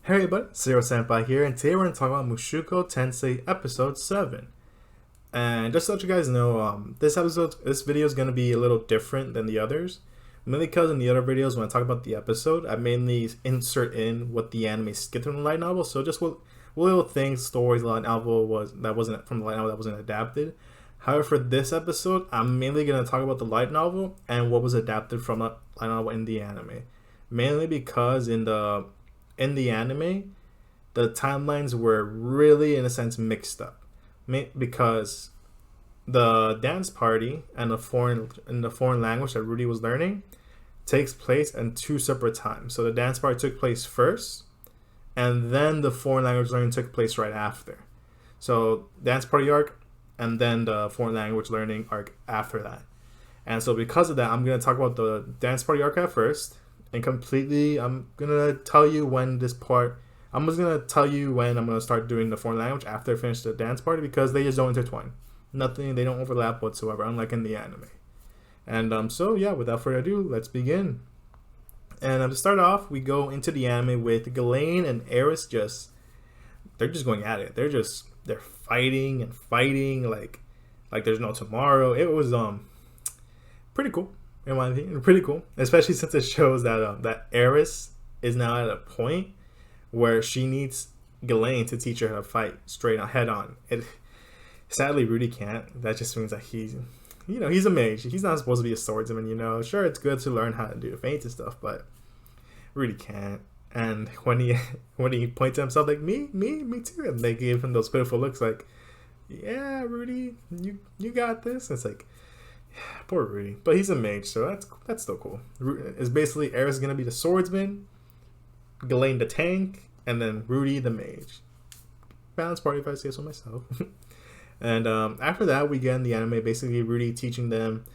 Hey everybody, Zero Senpai here, and today we're going to talk about Mushoku Tensei Episode 7. And just to let you guys know, this video is going to be a little different than the others. Mainly because in the other videos, when I talk about the episode, I mainly insert in what the anime skipped from the light novel. So just what little things, stories, the light novel wasn't from the light novel that wasn't adapted. However, for this episode, I'm mainly going to talk about the light novel and what was adapted from the light novel in the anime. Mainly because in the anime, the timelines were really, in a sense, mixed up, because the dance party and the foreign language that Rudy was learning takes place in two separate times. So the dance party took place first, and then the foreign language learning took place right after. So dance party arc, and then the foreign language learning arc after that. And so because of that, I'm gonna talk about the dance party arc at first, and completely, I'm gonna tell you when this part. I'm just gonna tell you when I'm gonna start doing the foreign language after I finish the dance party, because they just don't intertwine. Nothing, they don't overlap whatsoever, unlike in the anime. And so yeah, without further ado, let's begin. And to start off, we go into the anime with Ghislaine and Eris they're just going at it. They're fighting and fighting like there's no tomorrow. It was pretty cool. In my opinion, pretty cool, especially since it shows that that Eris is now at a point where she needs Ghislaine to teach her how to fight straight on, head on. Sadly, Rudy can't. That just means that he's a mage. He's not supposed to be a swordsman. Sure, it's good to learn how to do feints and stuff, but Rudy can't. And when he points at himself like me too, and they gave him those pitiful looks like, yeah, Rudy, you got this. It's like, poor Rudy, but he's a mage, so that's still cool. It's basically Eris is gonna be the swordsman, Ghislaine the tank, and then Rudy the mage. Balanced party, if I say so myself. And after that, we get in the anime basically Rudy teaching them,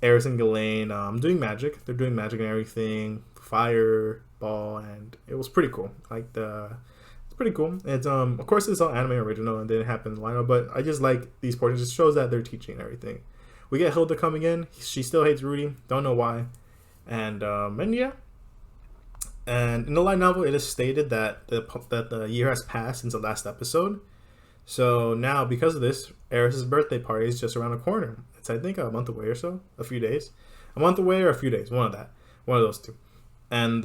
Eris and Ghislaine, doing magic. They're doing magic and everything, fireball, and it was pretty cool. It's pretty cool. It's of course it's all anime original and didn't happen in the lineup, but I just like these portions. It just shows that they're teaching and everything. We get Hilda coming in. She still hates Rudy. Don't know why. And yeah. And in the light novel, it is stated that the year has passed since the last episode. So now, because of this, Eris's birthday party is just around the corner. It's, I think, a month away or so. A few days. A month away or a few days. One of those two. And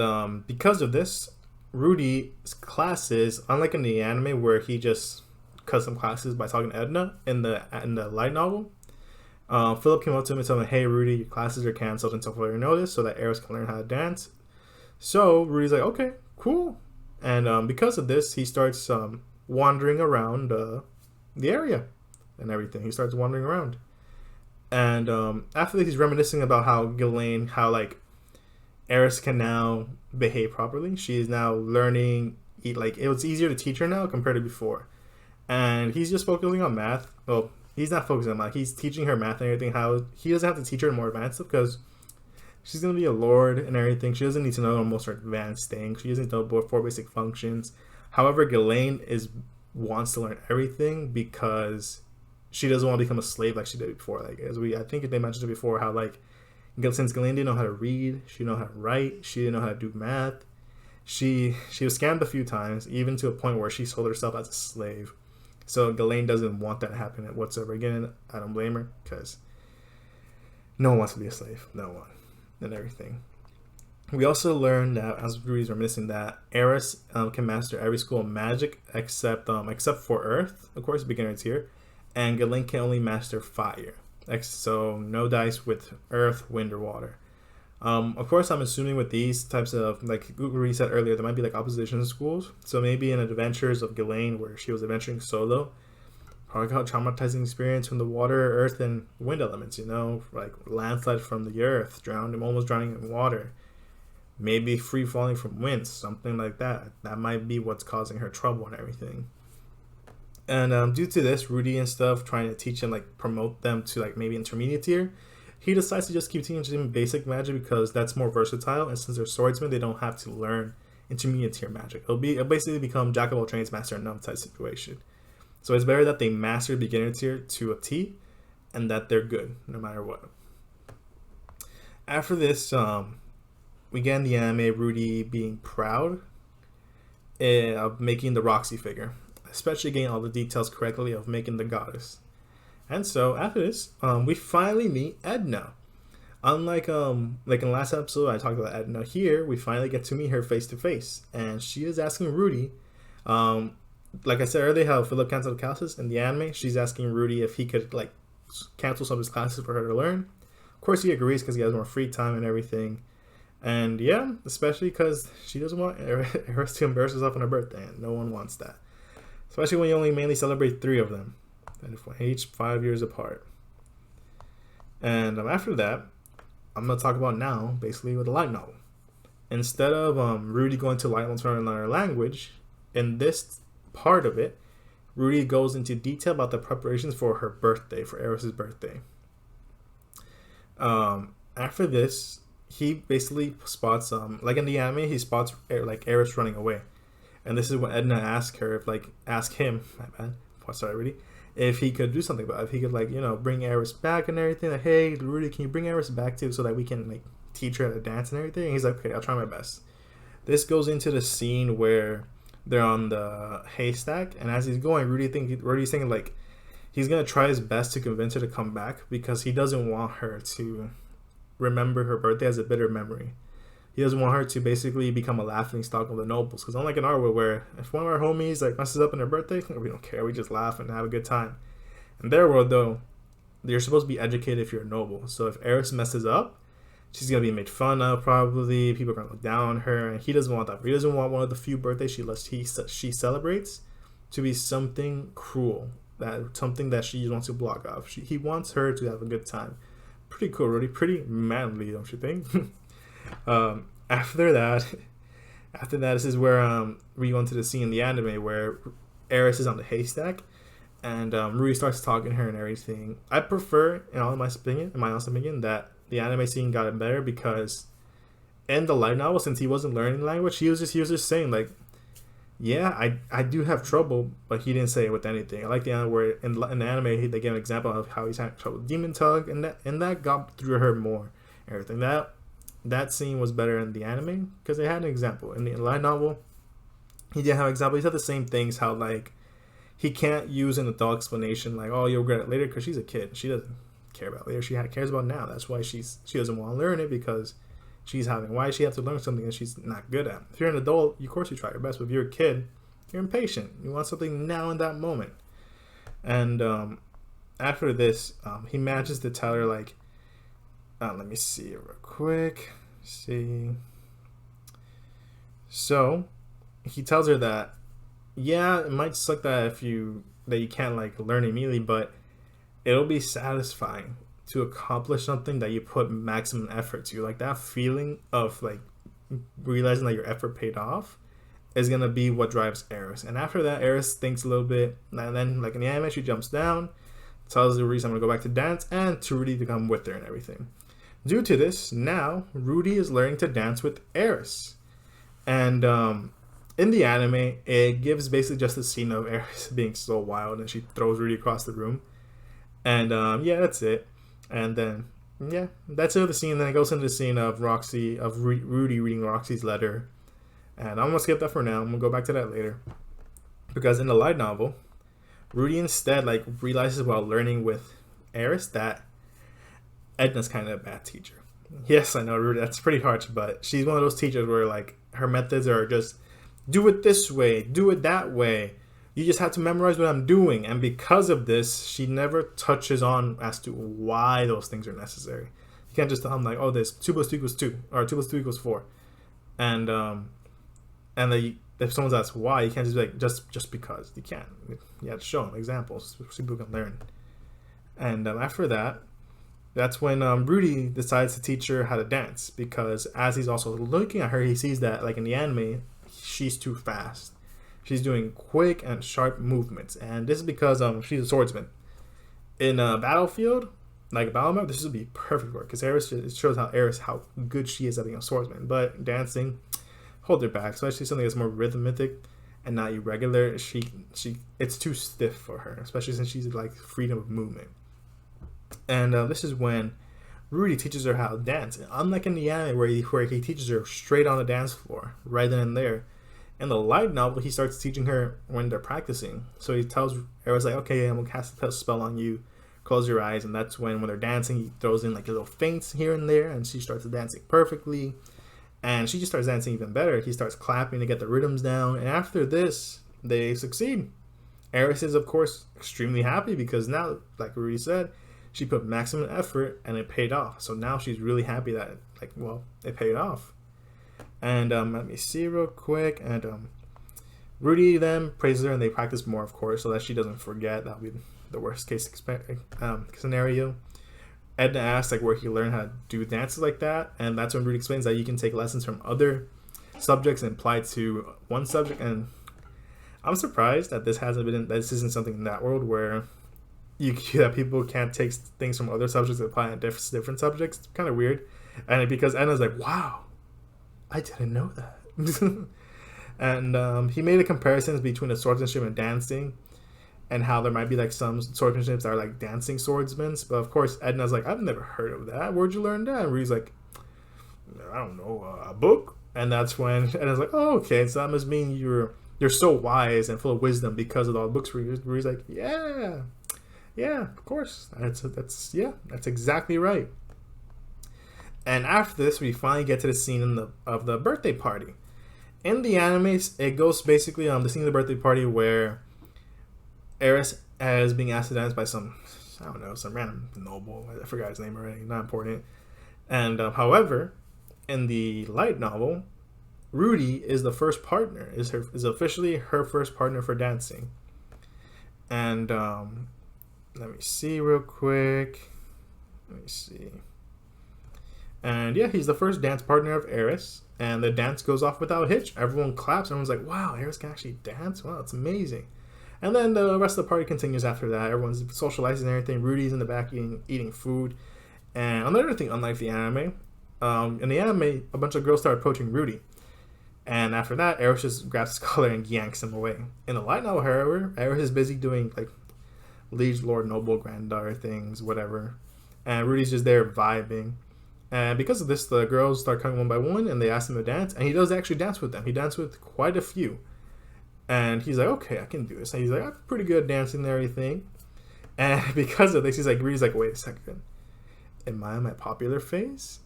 because of this, Rudy's classes, unlike in the anime where he just cut some classes by talking to Edna, in the light novel, Philip came up to him and told him, hey, Rudy, your classes are canceled until further notice so that Eris can learn how to dance. So Rudy's like, okay, cool. And because of this, he starts wandering around the area and everything. He starts wandering around. And after this, he's reminiscing about how Eris can now behave properly. She is now learning, it was easier to teach her now compared to before. And he's just focusing on math. Well, he's not focusing on math. He's teaching her math and everything. How he doesn't have to teach her more advanced stuff because she's going to be a lord and everything. She doesn't need to know most advanced things. She doesn't know about 4 basic functions. However, Ghislaine wants to learn everything because she doesn't want to become a slave like she did before. I think they mentioned it before, how since Ghislaine didn't know how to read, she didn't know how to write, she didn't know how to do math. She was scammed a few times, even to a point where she sold herself as a slave. So Ghislaine doesn't want that to happen whatsoever. Again, I don't blame her, because no one wants to be a slave. No one. And everything. We also learned that, as Rudy's reminiscing, that Eris can master every school of magic except for Earth, of course, beginner tier. And Ghislaine can only master fire. So no dice with Earth, Wind, or Water. Of course, I'm assuming with these types of, like Rudy said earlier, there might be opposition schools. So maybe in Adventures of Ghislaine, where she was adventuring solo, probably got a traumatizing experience from the water, earth, and wind elements. Like landslide from the earth, almost drowning in water, maybe free falling from winds, something like that. That might be what's causing her trouble and everything. And due to this, Rudy and stuff trying to teach and promote them to maybe intermediate tier, he decides to just keep teaching them basic magic because that's more versatile, and since they're swordsmen, they don't have to learn intermediate tier magic. It'll basically become jack of all trades, master of none type situation. So it's better that they master beginner tier to a T, and that they're good no matter what. After this, we get in the anime Rudy being proud of making the Roxy figure, especially getting all the details correctly of making the goddess. And so after this, we finally meet Edna. Unlike like in the last episode I talked about Edna, here we finally get to meet her face to face, and she is asking Rudy, like I said earlier, how Philip canceled classes in the anime. She's asking Rudy if he could like cancel some of his classes for her to learn. Of course, he agrees because he has more free time and everything. And yeah, especially because she doesn't want Eris to embarrass herself on her birthday, and no one wants that. Especially when you only mainly celebrate 3 of them, and each 5 years apart. And after that, I'm going to talk about now, basically, with the light novel. Instead of Rudy going to light novel to learn another language, in this part of it, Rudy goes into detail about the preparations for her birthday, for Eris' birthday. After this, he basically spots, like in the anime, he spots like Eris running away. And this is when Edna asks her, ask him, my bad, sorry, Rudy, if he could do something about it, if he could, like, you know, bring Eris back and everything. Like, hey, Rudy, can you bring Eris back too, so that we can, like, teach her how to dance and everything? And he's like, okay, I'll try my best. This goes into the scene where they're on the haystack, and as he's going, Rudy's thinking, like, he's gonna try his best to convince her to come back because he doesn't want her to remember her birthday as a bitter memory. He doesn't want her to basically become a laughing stock of the nobles. Because unlike in our world, where if one of our homies like messes up on their birthday, we don't care. We just laugh and have a good time. In their world, though, you're supposed to be educated if you're a noble. So if Eris messes up, she's gonna be made fun of probably. People are gonna look down on her, and he doesn't want that. He doesn't want one of the few birthdays she celebrates to be something cruel, something that she wants to block off. He wants her to have a good time. Pretty cool, Rudy. Pretty manly, don't you think? After that, this is where we go into the scene in the anime where Eris is on the haystack, and Rudy starts talking to her and everything. I prefer, in my honest opinion, that the anime scene got it better because in the light novel, since he wasn't learning language, he was just saying like, yeah, I do have trouble, but he didn't say it with anything. I like the anime where in the anime they gave an example of how he's having trouble with Demon Tug, and that got through her more. Everything that scene was better in the anime because they had an example. In the light novel, he didn't have an example. He said the same things, how like he can't use an adult explanation like, oh, you'll regret it later, because she's a kid. She doesn't care about later. She cares about now. That's why she doesn't want to learn it, because why does she have to learn something that she's not good at? If you're an adult, of course you try your best, but if you're a kid, you're impatient. You want something now in that moment. And after this, he manages to tell her like, let me see real quick. So he tells her that, yeah, it might suck that you can't like learn immediately, but it'll be satisfying to accomplish something that you put maximum effort to. Like that feeling of like realizing that your effort paid off is gonna be what drives Eris. And after that, Eris thinks a little bit, and then like in the anime, she jumps down, tells the reason I'm gonna go back to dance, and to Rudy to come with her and everything. Due to this, now Rudy is learning to dance with Eris. And in the anime, it gives basically just a scene of Eris being so wild, and she throws Rudy across the room. And yeah, that's it. And then, yeah, that's it, the scene. Then it goes into the scene of Rudy reading Roxy's letter. And I'm going to skip that for now. I'm going to go back to that later. Because in the light novel, Rudy instead like realizes while learning with Eris that Edna's kind of a bad teacher. Yes, I know, Rudy, that's pretty harsh, but she's one of those teachers where like her methods are just do it this way, do it that way. You just have to memorize what I'm doing. And because of this, she never touches on as to why those things are necessary. You can't just tell them like, oh, this 2 plus 2 equals 2, or 2 plus 2 equals 4. And if someone's asked why, you can't just be like, just because. You can't. You have to show them examples so people can learn. And after that, that's when Rudy decides to teach her how to dance, because as he's also looking at her, he sees that like in the anime, she's too fast. She's doing quick and sharp movements, and this is because she's a swordsman. In a battlefield, like a battle map, this would be perfect for her, because it shows how good she is at being a swordsman. But dancing, hold her back, especially something that's more rhythmic and not irregular. It's too stiff for her, especially since she's like freedom of movement. And this is when Rudy teaches her how to dance. And unlike in the anime where he teaches her straight on the dance floor, right then and there, In the light novel, he starts teaching her when they're practicing. So he tells Eris like, okay, I'm gonna cast a spell on you. Close your eyes, and that's when they're dancing, he throws in like little feints here and there, and she starts dancing perfectly. And she just starts dancing even better. He starts clapping to get the rhythms down, and after this, they succeed. Eris is, of course, extremely happy because now, like Rudy said, she put maximum effort and it paid off. So now she's really happy that, it paid off. And let me see real quick. And Rudy then praises her, and they practice more, of course, so that she doesn't forget. That would be the worst case scenario. Edna asks where he learned how to do dances like that, and that's when Rudy explains that you can take lessons from other subjects and apply to one subject. And I'm surprised that this isn't something in that world where that people can't take things from other subjects and apply it to different subjects. It's kind of weird, and because Edna's like, wow, I didn't know that. And he made a comparisons between the swordsmanship and dancing, and how there might be some swordsmanships that are dancing swordsmen. But of course, Edna's like, I've never heard of that. Where'd you learn that? And Rudy's like, I don't know, a book. And that's when Edna's like, oh, okay, so that must mean you're so wise and full of wisdom because of all the books. Rudy's like, yeah, of course. That's exactly right. And after this, we finally get to the scene of the birthday party. In the anime, it goes basically the scene of the birthday party where Eris is being asked to dance by some random noble. I forgot his name already. Not important. And however, in the light novel, Rudy is the first partner. Is officially her first partner for dancing. And let me see real quick. And yeah, he's the first dance partner of Eris. And the dance goes off without a hitch. Everyone claps. Everyone's like, wow, Eris can actually dance? Wow, it's amazing. And then the rest of the party continues after that. Everyone's socializing and everything. Rudy's in the back eating food. And another thing, unlike the anime, in the anime, a bunch of girls start approaching Rudy. And after that, Eris just grabs his collar and yanks him away. In the light novel, however, Eris is busy doing liege, lord, noble, granddaughter things, whatever. And Rudy's just there vibing. And because of this, the girls start coming one by one, and they ask him to dance. And he does actually dance with them. He danced with quite a few. And he's like, okay, I can do this. And he's like, I'm pretty good at dancing and everything. And because of this, Rudy's like, wait a second. Am I on my popular phase?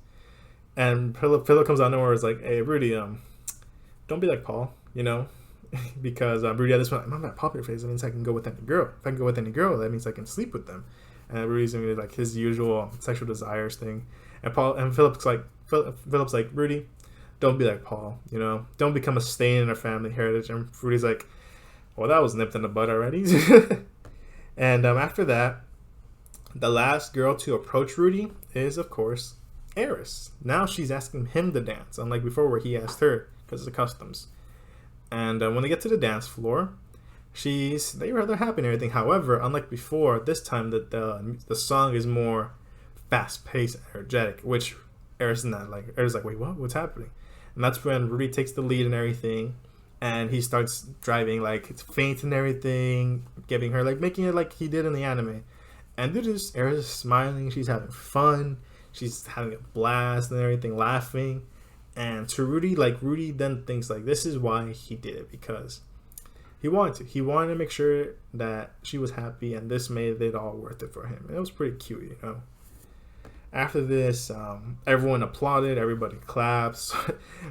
And Philip comes out nowhere and is like, hey, Rudy, don't be like Paul, because Rudy at this point, I'm on my popular phase. That means I can go with any girl. If I can go with any girl, that means I can sleep with them. And Rudy's doing his usual sexual desires thing. And Philip's like, Rudy, don't be like Paul, don't become a stain in our family heritage. And Rudy's like, well, that was nipped in the bud already. And after that, the last girl to approach Rudy is, of course, Eris. Now she's asking him to dance, unlike before where he asked her because of the customs. And when they get to the dance floor, they're rather happy and everything. However, unlike before, this time the song is more fast-paced and energetic, which Eris is not like. Eris is like, wait, what? What's happening? And that's when Rudy takes the lead and everything, and he starts driving it's faint and everything, giving her making it like he did in the anime. And Eris is smiling, she's having fun, she's having a blast and everything, laughing. And to Rudy, Rudy then thinks this is why he did it, because he wanted to make sure that she was happy, and this made it all worth it for him. And it was pretty cute, After this, everyone applauded, everybody claps.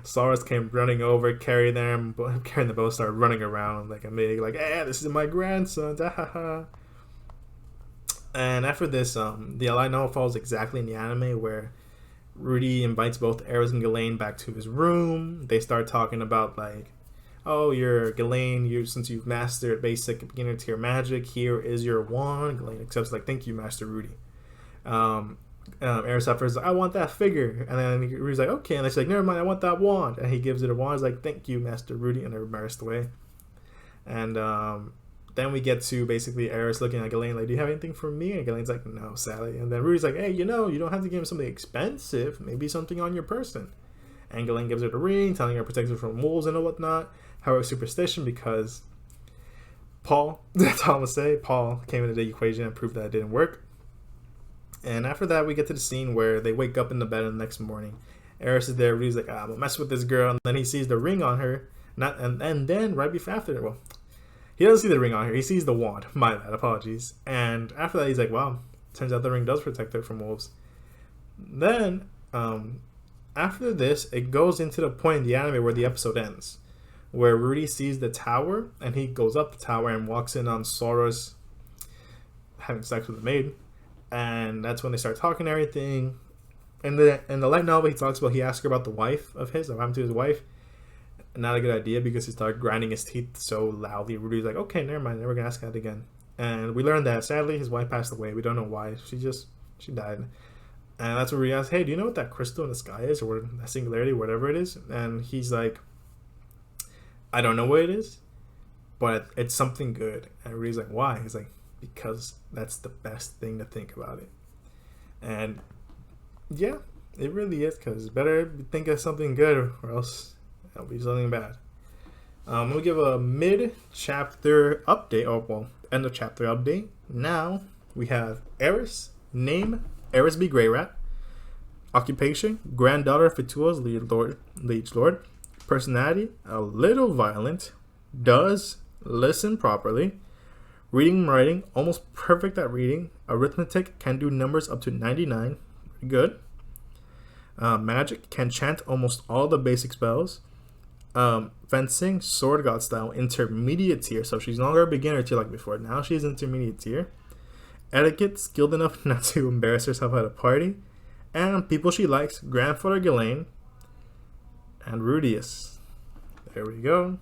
Soros came running over, carrying them both, started running around amazing, hey, this is my grandson, And after this, the light novel follows exactly in the anime, where Rudy invites both Eris and Ghislaine back to his room. They start talking about oh, you're Ghislaine, since you've mastered basic beginner tier magic, here is your wand. Ghislaine accepts thank you, Master Rudy. Eris offers, I want that figure. And then Rudy's like, okay. And she's like, never mind, I want that wand. And he gives it a wand. He's like, thank you, Master Rudy. And they're embarrassed away. And then we get to basically Eris looking at Ghislaine do you have anything for me? And Ghislaine's like, no, Sally. And then Rudy's like, hey, you don't have to give him something expensive. Maybe something on your person. And Ghislaine gives her the ring, telling her to protect her from wolves and whatnot. However, superstition, because Paul, that's all I'm going to say, Paul came into the equation and proved that it didn't work. And after that, we get to the scene where they wake up in the bed the next morning. Eris is there. Rudy's like, I'm going to mess with this girl. And then he sees the ring on her. Not and then right before after, well, he doesn't see the ring on here. He sees the wand. My bad, apologies. And after that, he's like, wow, turns out the ring does protect her from wolves. Then, after this, it goes into the point in the anime where the episode ends, where Rudy sees the tower, and he goes up the tower and walks in on Sora's having sex with the maid. And that's when they start talking and everything. And in the light novel, he talks about, he asks her about the wife of his, what happened to his wife. Not a good idea because he started grinding his teeth so loudly. Rudy's like, okay, never mind, never gonna ask that again. And we learned that sadly his wife passed away. We don't know why. She died. And that's where we asked, hey, do you know what that crystal in the sky is, or that singularity, whatever it is? And he's like, I don't know what it is, but it's something good. And Rudy's like, why? He's like, because that's the best thing to think about it. And yeah, it really is, because better think of something good or else it'll be something bad. We'll give a mid-chapter update, or well, end of chapter update. Now we have Eris, name Eris B. Greyrat, occupation granddaughter of Fitua's liege lord, personality a little violent, does listen properly, reading and writing almost perfect at reading, arithmetic can do numbers up to 99, good. Magic can chant almost all the basic spells. Fencing, sword god style, intermediate tier. So she's no longer a beginner tier like before. Now she's intermediate tier. Etiquette, skilled enough not to embarrass herself at a party. And people she likes, grandfather Ghislaine and Rudius. There we go.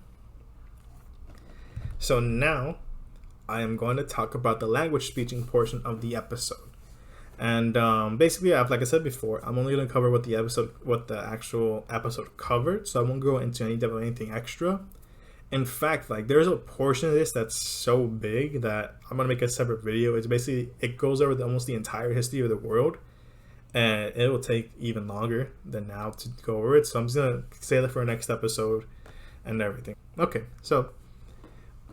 So now I am going to talk about the language speaking portion of the episode. And basically, like I said before, I'm only going to cover what the actual episode covered, so I won't go into anything extra. In fact, like, there's a portion of this that's so big that I'm going to make a separate video. It's basically, it goes over almost the entire history of the world, and it will take even longer than now to go over it, so I'm just going to save that for our next episode and everything. Okay, so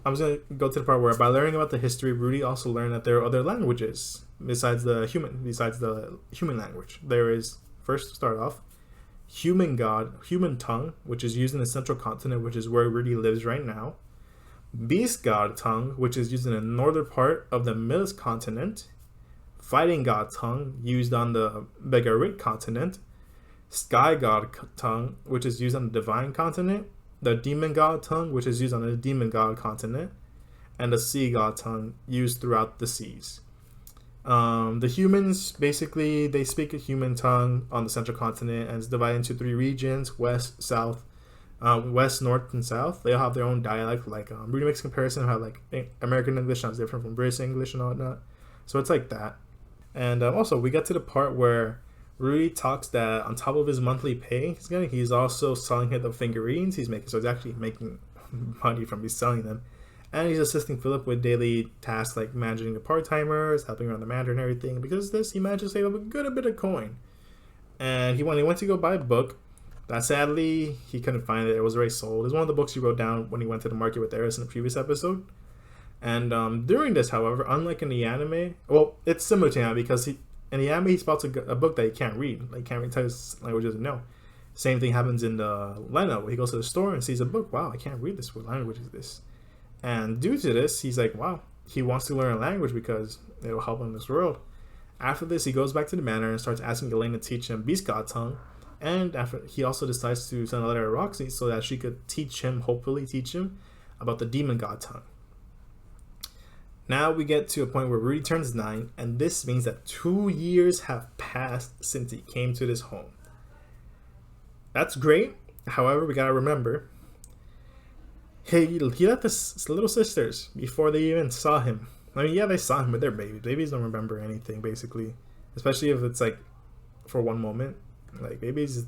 I'm just going to go to the part where by learning about the history, Rudy also learned that there are other languages besides the human language. There is, first to start off, human tongue, which is used in the central continent, which is where Rudy lives right now. Beast god tongue, which is used in the northern part of the Milis continent. Fighting god tongue, used on the Begarit continent. Sky god tongue, which is used on the divine continent. The demon god tongue, which is used on the demon god continent. And the sea god tongue, used throughout the seas. The humans, basically, they speak a human tongue on the central continent, and it's divided into 3 regions: west, south, west, north, and south. They all have their own dialect. Like, Rudy makes comparison of how, like, American English sounds different from British English and whatnot. So it's like that. And also, we get to the part where Rudy talks that on top of his monthly pay, he's also selling him the figurines he's making. So he's actually making money from selling them. And he's assisting Philip with daily tasks like managing the part-timers, helping around the manor and everything. Because of this, he managed to save up a good bit of coin. And when he went to go buy a book, that sadly, he couldn't find it. It was already sold. It's one of the books he wrote down when he went to the market with Eris in the previous episode. And during this, however, unlike in the anime, well, it's similar to him because in the anime, he spots a book that he can't read. Like, can't read, tell his language doesn't know. Same thing happens in the Leno, where he goes to the store and sees a book. Wow, I can't read this. What language is this? And due to this, he's like, wow, he wants to learn a language because it will help him in this world. After this, he goes back to the manor and starts asking Ghislaine to teach him Beast God tongue. And after, he also decides to send a letter to Roxy so that she could hopefully teach him about the Demon God tongue. Now we get to a point where Rudy turns 9, and this means that 2 years have passed since he came to this home. That's great. However, we gotta remember, he left his little sisters before they even saw him. I mean, yeah, they saw him, but they're babies. Babies don't remember anything, basically. Especially if it's, like, for one moment. Like, babies,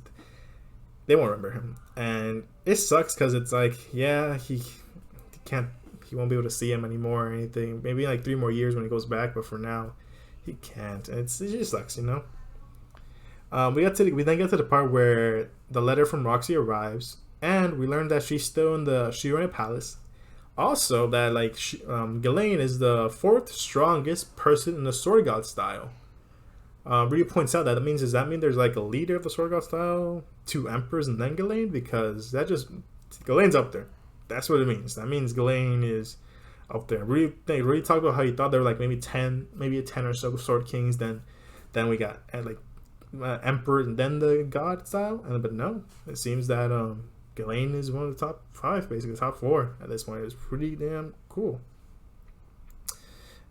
they won't remember him. And it sucks because it's like, yeah, he won't be able to see him anymore or anything. Maybe in, like, 3 more years when he goes back, but for now, he can't. And it just sucks, you know? We then get to the part where the letter from Roxy arrives. And we learned that she's still in the Shiorina Palace. Also, that like Ghislaine is the 4th strongest person in the Sword God style. Rudy points out that does that mean there's like a leader of the Sword God style, 2 emperors, and then Ghislaine? Because that just Ghislaine's up there. That's what it means. That means Ghislaine is up there. Really talked about how he thought there were like maybe 10 or so Sword Kings. Then we got like Emperor and then the God style. But no, it seems that Ghislaine is one of the top 5, basically top 4 at this point. It was pretty damn cool.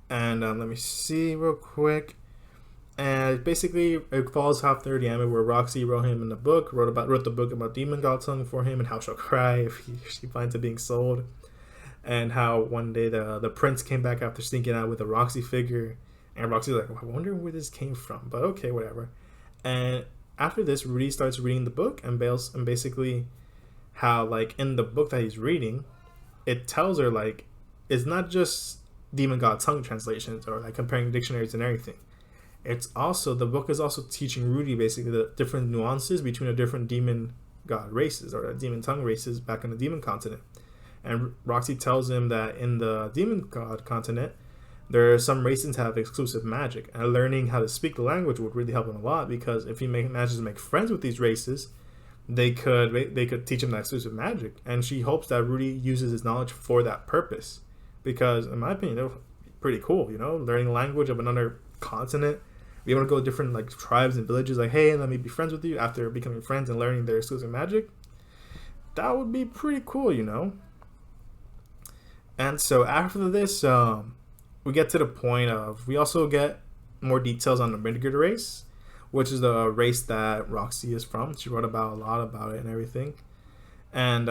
And let me see real quick. And basically, it follows halfway the anime where Roxy wrote him in the book, wrote the book about Demon God Tongue for him and how she'll cry if she finds it being sold, and how one day the prince came back after sneaking out with a Roxy figure, and Roxy's like, I wonder where this came from, but okay, whatever. And after this, Rudy starts reading the book and basically how like in the book that he's reading, it tells her like it's not just Demon God Tongue translations or like comparing dictionaries and everything. It's also, the book is also teaching Rudy basically the different nuances between the different demon god races or demon tongue races back in the demon continent. And Roxy tells him that in the demon god continent, there are some races that have exclusive magic, and learning how to speak the language would really help him a lot, because if he manages to make friends with these races, they could teach him that exclusive magic. And she hopes that Rudy uses his knowledge for that purpose, because in my opinion, it would be pretty cool, learning the language of another continent. Be able to go to different like tribes and villages, like, hey, let me be friends with you after becoming friends and learning their exclusive magic. That would be pretty cool, And so after this, we get to the point of, we also get more details on the Midgard race, which is the race that Roxy is from. She wrote a lot about it and everything. And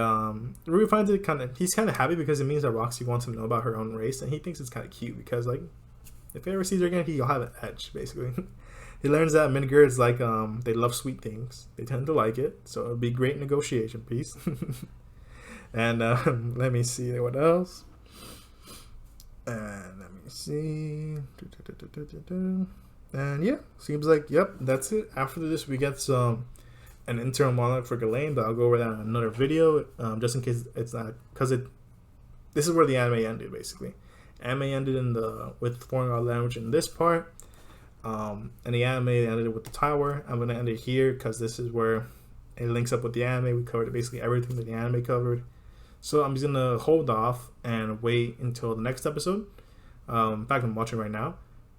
Ruby finds it he's kind of happy because it means that Roxy wants him to know about her own race, and he thinks it's kind of cute because like, if he ever sees her again, he'll have an edge, basically. He learns that Midgard's like, they love sweet things. They tend to like it. So it'll be a great negotiation piece. And let me see what else. And let me see. And yeah, seems like, yep, that's it. After this, we get an internal monologue for Ghislaine, but I'll go over that in another video, just in case it's not, because this is where the anime ended, basically. Anime ended with foreign god language in this part, and the anime ended with the tower. I'm gonna end it here because this is where it links up with the anime. We covered basically everything that the anime covered, so I'm just gonna hold off and wait until the next episode. In fact, I'm watching right now,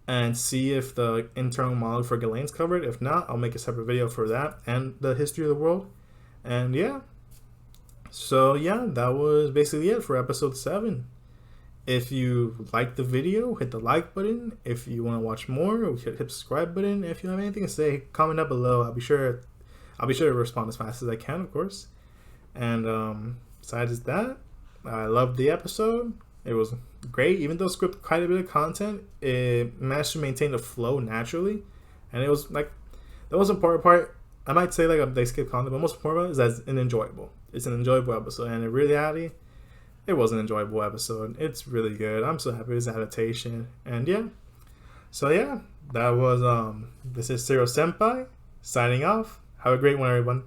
and see if the internal monologue for Ghislaine's covered. If not, I'll make a separate video for that and the history of the world. And yeah, so yeah, that was basically it for episode 7. If you liked the video, hit the like button. If you want to watch more, hit the subscribe button. If you have anything to say, comment down below. I'll be sure to respond as fast as I can, of course. And besides that, I loved the episode. It was great. Even though it scripted quite a bit of content, it managed to maintain the flow naturally. And it was like, the most important part, I might say like they skipped content, but the most important part is that it's an enjoyable episode. And in reality, it was an enjoyable episode. It's really good. I'm so happy with this adaptation. And yeah. So yeah, that was this is Zero Senpai signing off. Have a great one, everyone.